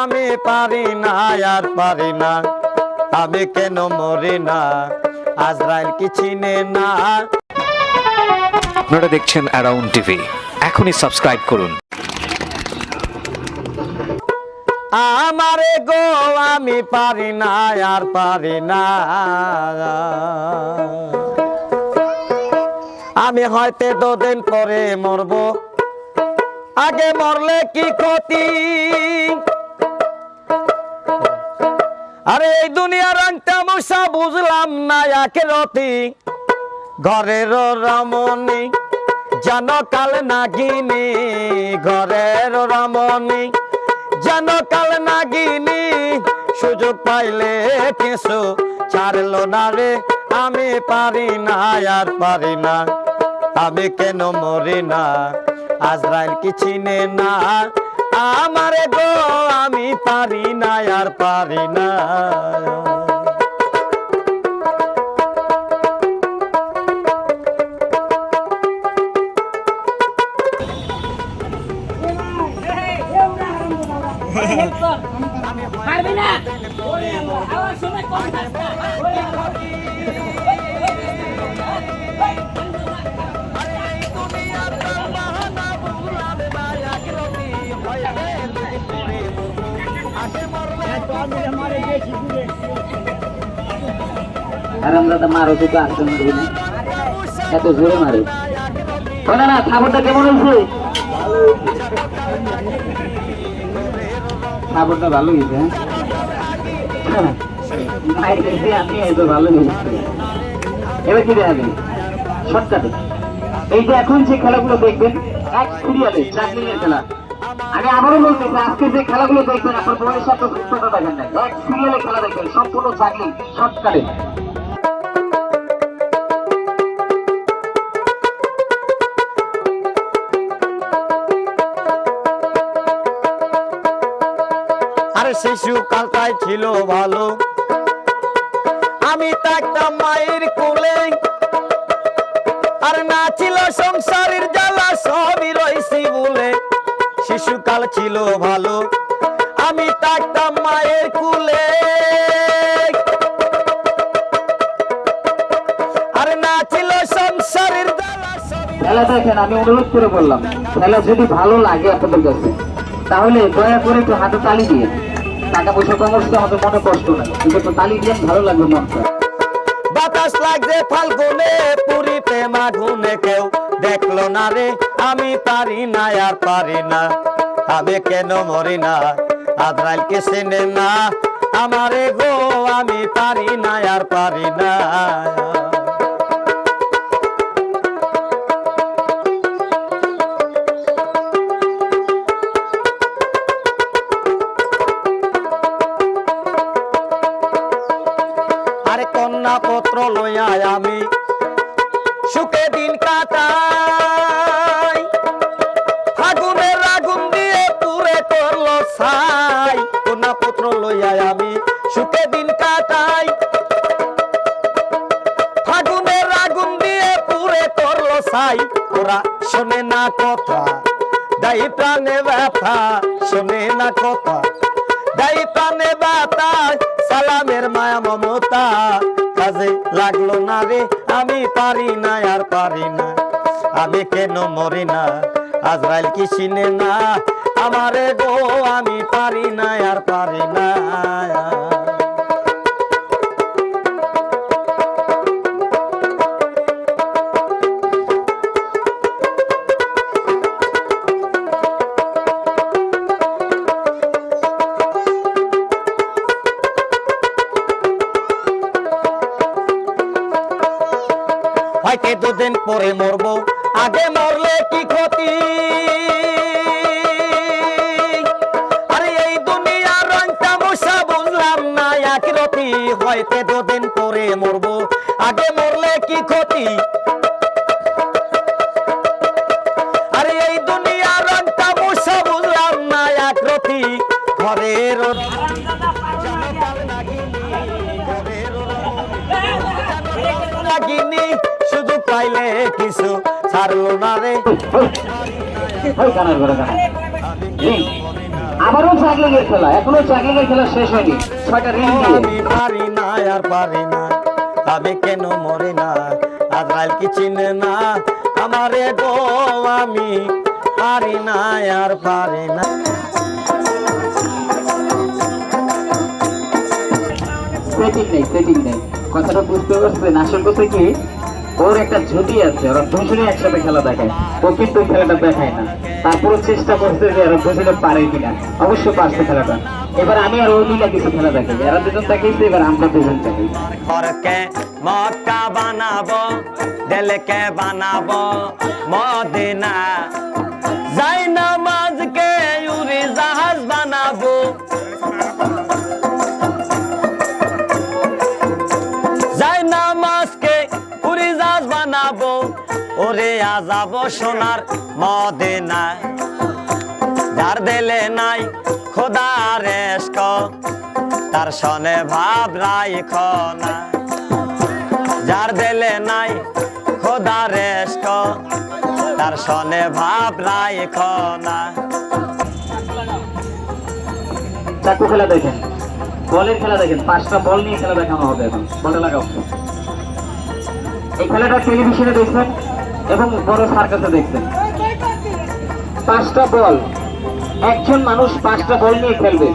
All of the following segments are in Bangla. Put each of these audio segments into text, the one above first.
আমি পারি না আর পারি না, আমি কেন মরি না, আজরাইল কি চিনে না। আপনারা দেখছেন অ্যারাউন্ড টিভি, এখনই সাবস্ক্রাইব করুন। আমারে গো আমি পারি না আর পারি না, আমি হয়তো দুদিন পরে মরব, আগে মরলে কি ক্ষতি। আরে এই দুনিয়ার রংটা মশা বুঝলাম না আখেরাতি, ঘরের রমণী যেন কাল নাগিনী, ঘরের রমণী যেন কাল নাগিনী, সুযোগ পাইলে কিছু ছাড়লো না রে, আমি পারি না আর পারি না, আমি কেন মরি না, আজরাইল কি চিনে না। আমারে গো আমি পারি না আর পারি না। পারবি না আমার সময় কম আরামদাদা মারো তো আসতে মারবি না, এত জোরে মারে। না না, খাবারটা কেমন হয়েছে? খাবারটা ভালো হয়েছে, হ্যাঁ আমি তো ভালো হয়েছে। এবার কি দেখাবেন শর্টকাটে? এই যে এখন যে খেলাগুলো দেখবেন এক সিরিয়ালে জাগলিং এর খেলা, আমি আবারও বলতেছি আজকে যে খেলাগুলো দেখবেন আপনার বয়সের সাথে যুক্ততা দেখেন না, এক সিরিয়ালে খেলা দেখবেন সম্পূর্ণ জাগলিং শর্টকাটে। আরে শিশুকালটাই ছিল ভালো, আমি থাকতাম মায়ের কোলে, আর না ছিল সংসারের জ্বালা সবই রইছি বলে। শিশুকাল ছিল ভালো, আমি থাকতাম মায়ের কোলে, আর না ছিল সংসারের জ্বালা সবই। খেলা দেখেন, আমি অনুরোধ করে বললাম খেলা যদি ভালো লাগে আপনাদের কাছে তাহলে দয়া করে একটু হাতে তালি দিয়ে, টাকা পয়সা কমাচ্ছে আমাদের মনে কষ্ট নাই, কিন্তু একটু তালি দিয়ে ভালো লাগবে মনটা। বাতাস লাগছে ফাল্গুনে পুরি প্রেমা গুনে, কেউ দেখলো না রে, আমি পারি না আর পারি না, আমি কেন মরি না, আজরাইল কে চিনে না। আমারে গো আমি পারি না আর পারি না। আরে কন্যা পত্র লইয়া আমি সুখে দিন কাটাই, ফাগুনের আগুন দিয়ে পুরে করলো ছাই, কন্যা পত্র লইয়া আমি সুখে দিন কাটাই, ফাগুনের আগুন দিয়ে পুরে করলো ছাই। ওরা শোনে না কথা, দাই প্রাণে ব্যথা, শোনে না কথা, দাই প্রাণে ব্যথা, সালামের মায়া মমতা কাজে লাগলো না রে, আমি পারি না আর পারি না, আমি কেন মরি না, আজরাইল কি চিনে না। আমারে গো আমি পারি না আর পারি না। হয়তো দুদিন পরে মরবো, আগে মরলে কি ক্ষতি। আরে এই দুনিয়ার রংটা মশা বুঝলাম না আখিরাতি, হয়তো দুদিন পরে মরবো, আগে মরলে কি ক্ষতি। আরে এই দুনিয়ার রংটা মশা বুঝলাম না আখিরাতি, ঘরের নাগিনী সুযোগ পাইলে কিছু ছাড়লো না রে। আবারও জাগলিংয়ের খেলা, এখনো জাগলিংয়ের খেলা শেষ হয়নি। 6টা রিং দিয়ে আমি পারি না আর পারি না, তবে কেন মরে না, আজরাইল কি চিনে না আমারে গো, আমি পারি না আর পারি না। সেটিং নেই, কথাটা বুঝতে পারছেন? আসল কথা কি, ওর একটা ঝুঁকি আছে, ওরা দুজনে একসাথে খেলা দেখায়, ও কিন্তু খেলাটা দেখায় না। তারপরও চেষ্টা করছে যে এরা দুজনে পারে কিনা, অবশ্য পারছে খেলাটা। এবার আমি আর ও মিলা কিছু খেলা দেখাই, এরা দুজন দেখাইছে, এবার আমরা দুজন দেখাই। ঘরকে মক্কা বানাবো, দিলকে বানাবো মদিনা, যাই নামাজকে উড়ি জাহাজ বানাবো, যাই নামাজকে উড়ি জাহাজ বানাবো, ওরে আজাবো সোনার মদিনা, যার দিলে নাই খোদার ইশক, তার সনে ভাব রাইখ না, যার দিলে নাই খোদার ইশক, তার সনে ভাব রাইখ না। চাকু খেলা দেখেন, বলের খেলা দেখেন, 5টা বল নিয়ে খেলা দেখানো হবে। এখন বলটা লাগাও। এই খেলাটা টেলিভিশনে দেখছেন এবং বড় সার্কাসে দেখছেন। 5টা বল, একজন মানুষ 5টা বল নিয়ে খেলবে।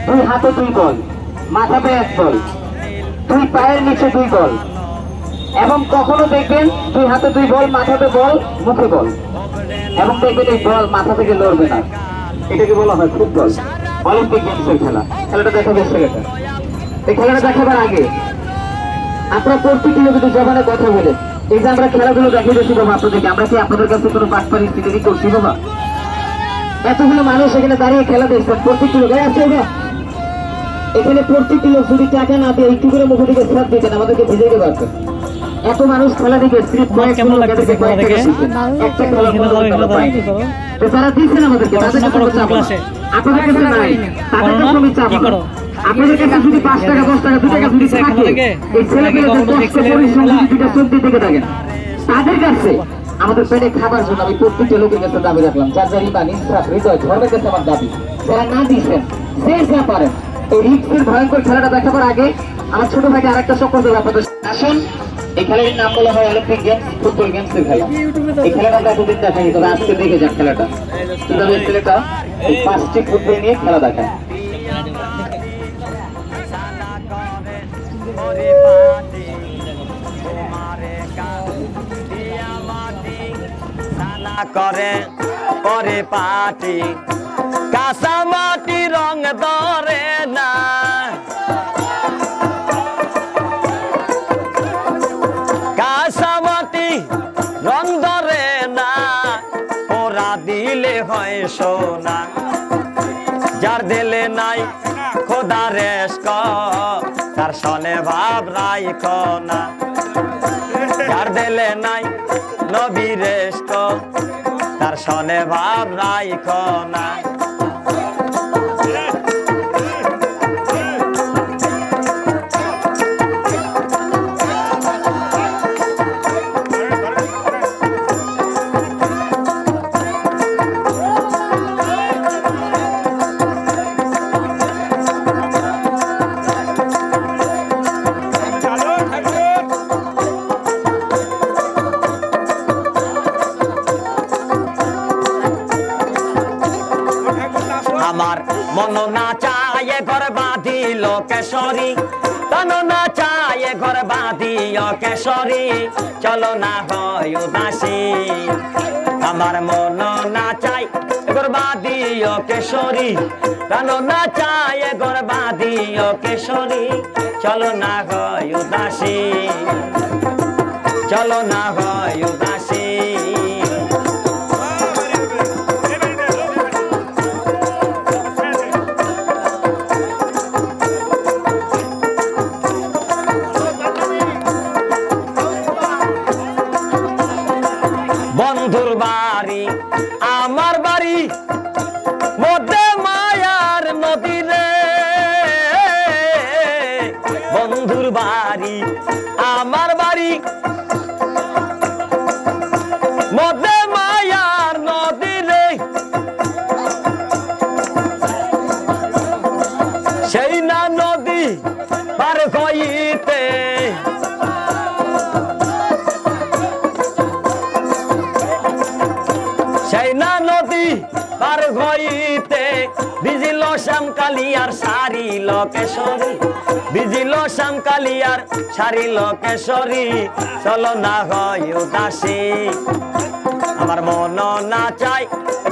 2 হাতে 2 বল, মাথাতে 1 বল, 2 পায়ের নিচে 2 বল, এবং কখনো দেখবেন 2 হাতে 2 বল, মাথাতে বল, মুখে বল, এবং দেখবেন এই বল মাথা থেকে লড়বে না। এটাকে বলা হয় ফুটবল, অলিম্পিক গেমসের খেলা। খেলাটা দেখাবে ছেলেটা। এই খেলাটা দেখাবার আগে আপনারা প্রত্যেকটি যদি জবানে কথা বলেন, এই যে আমরা খেলাগুলো দেখিয়েছি বাবা আপনাদেরকে, আমরা কি আপনাদের কাছে কোনো পাটপাড়ি স্বীকারই করছি বাবা? এতগুলো মানুষ এখানে দাঁড়িয়ে খেলা দেখছেন, প্রত্যেকটি লোক আছে না, এখানে প্রত্যেকটি লোক যদি টাকা না দিয়ে একটু করে মুখে দিকে সাথ দিতেন, আমাদেরকে ভিজে দিতে পারতেন। এত মানুষ খেলা দেখে কেমন লাগে একটা খেলা তো তারা দিচ্ছেন আমাদেরকে, তাদের কাছে আপনাদের কাছে নাই, তাদের কাছে আমি চাবো না। আপনাদের কাছে যদি 5 টাকা 10 টাকা 2 টাকা যদি থাকে, এই ছেলেপেলে কষ্ট পরিশ্রম যদি 2টা চলতে থেকে থাকেন, তাদের কাছে আমাদের পেটে খাবার জন্য আমি প্রত্যেকটা লোকের কাছে দাবি রাখলাম, যার যার ইমান ইনসাফ হৃদয় ধর্মের কাছে আমার দাবি, যারা না দিচ্ছেন যে যা পারেন এই রিক্সের ভয়ঙ্কর খেলাটা দেখাবার আগে আমার ছোট ভাইকে আরেকটা সকল দেবে আপনাদের। আসুন, এই খেলাটির নাম বলা হয় অলিম্পিক গেমস, ফুটবল গেমসের খেলা। এই খেলাটা আমরা এতদিন দেখাইনি, তবে আজকে দেখে যাক খেলাটা কিভাবে ছেলেটা এই 5টি ফুটবল নিয়ে খেলা দেখায়। করে পরে পাটি, কাঁচা মাটি রং ধরে না, কাঁচা মাটি রং ধরে না, পোড়া দিলে হয় সোনা, যার দিলে নাই খোদার ইশক, তার সনে ভাব রাইখ না, যার দিলে নাই নবীর ইশক, তার সনে ভাব রাইখ না। আমার মন না চায় ঘর বাঁধিল কেশরী, তন না চায় ঘর বাঁধিল কেশরী, চলো না হয় উদাসী, আমার মন না চায় ঘর বাঁধিল কেশরী, তন না চায় ঘর বাঁধিল কেশরী, চলো না হয় উদাসী, চলো না হয় উদাসী। বন্ধুর বাড়ি আমার বাড়ি, মধ্যে মায়ার নদী রে, বন্ধুর বাড়ি আমার বাড়ি, মধ্যে মায়ার নদী রে, সেই না নদী পার হইতে সেই না নদী পার হইতে বিজিল শ্যামকালিয়ার সারি লোকেশ্বরী বিজিল শ্যামকালিয়ার সারি লোকেশ্বরী চলো না হয় উদাসী আমার মন না চাই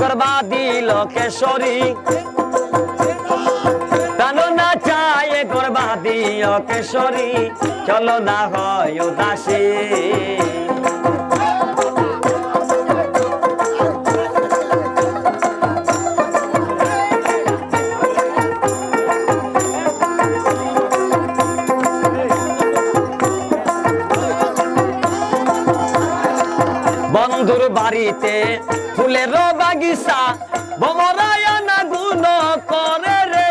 গর্বাদি লোকেশ্বরী প্রাণ না চাই গর্বাদি লোকেশ্বরী চলো না হয় উদাসী বন্ধুর বাড়িতে ফুলের বাগিচা বমরায়না গুণ করে রে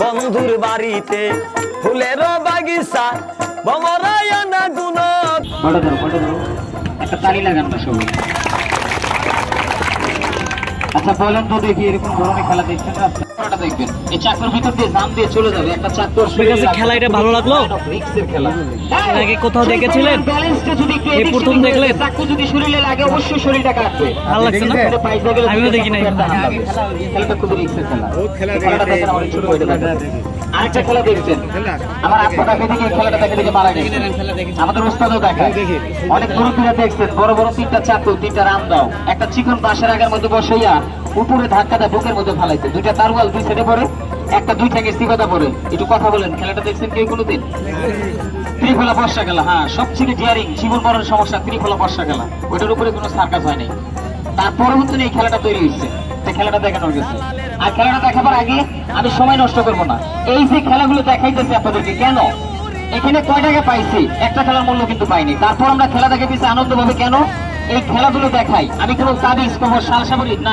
বন্ধুর বাড়িতে ফুলের বাগিচা বমরায়না গুণ একটা তালি লাগান না সবাই। আচ্ছা বলেন তো দেখি এরকম ধরনের খেলা দেখছেন না? খেলাটা দেখবেন এই চাকুর ভিতর দিয়ে জাম দিয়ে চলে যাবে একটা চাকু। আপনার কাছে খেলা এটা ভালো লাগলো? রিস্কের খেলা। এর আগে কোথাও দেখেছিলেন? ব্যালেন্সটা যদি একটু এই প্রথম দেখলেন? চাকু যদি শরীরে লাগে অবশ্যই শরীরটা কাটবে। ভালো লাগছে না? আমিও দেখি নাই। খেলাটা খুব রিস্কের খেলা। খেলাটা দেখেন আমার ছোট ভাইটা দেখেন। আরেকটা খেলা দেখছেন আমার আত্মটাকে দেখে খেলাটা দেখে মারা গেছে। আমাদের ওস্তাদও দেখায় অনেক মুরব্বীরা দেখছেন বড় বড় তিনটা চাকু তিনটা রাম দাও একটা চিকন বাঁশের আগের মধ্যে বসাইয়া উপরে ধাক্কা দেয় বুকের মধ্যে ফালাইতে দুইটা তারওয়াল দুই সাইডে পড়ে একটা দুই ঠ্যাঙে সিবাদা পড়ে। একটু কথা বলেন খেলাটা দেখছেন কেউ কোনোদিন? ত্রিফলা বর্ষা খেলা, হ্যাঁ সবচেয়ে ডিয়ারিং জীবন মরণের সমস্যা ত্রিফলা বর্ষা খেলা। ওইটার উপরে কোনো সার্কাস হয় নাই। তার পরবর্তীতে এই খেলাটা তৈরি হয়েছে। খেলাটা দেখানোর গেছে আর খেলাটা দেখাবার আগে আমি সময় নষ্ট করব না। এই যে খেলাগুলো দেখাইতেছে আপনাদেরকে কেন এখানে কয় টাকা পাইছি একটা খেলার মূল্য কিন্তু পাইনি। তারপর আমরা খেলা দেখে দিচ্ছি আনন্দ পাবে কেন এই খেলাগুলো দেখাই। আমি কেবল তাবিজ খবর সালসাবরি না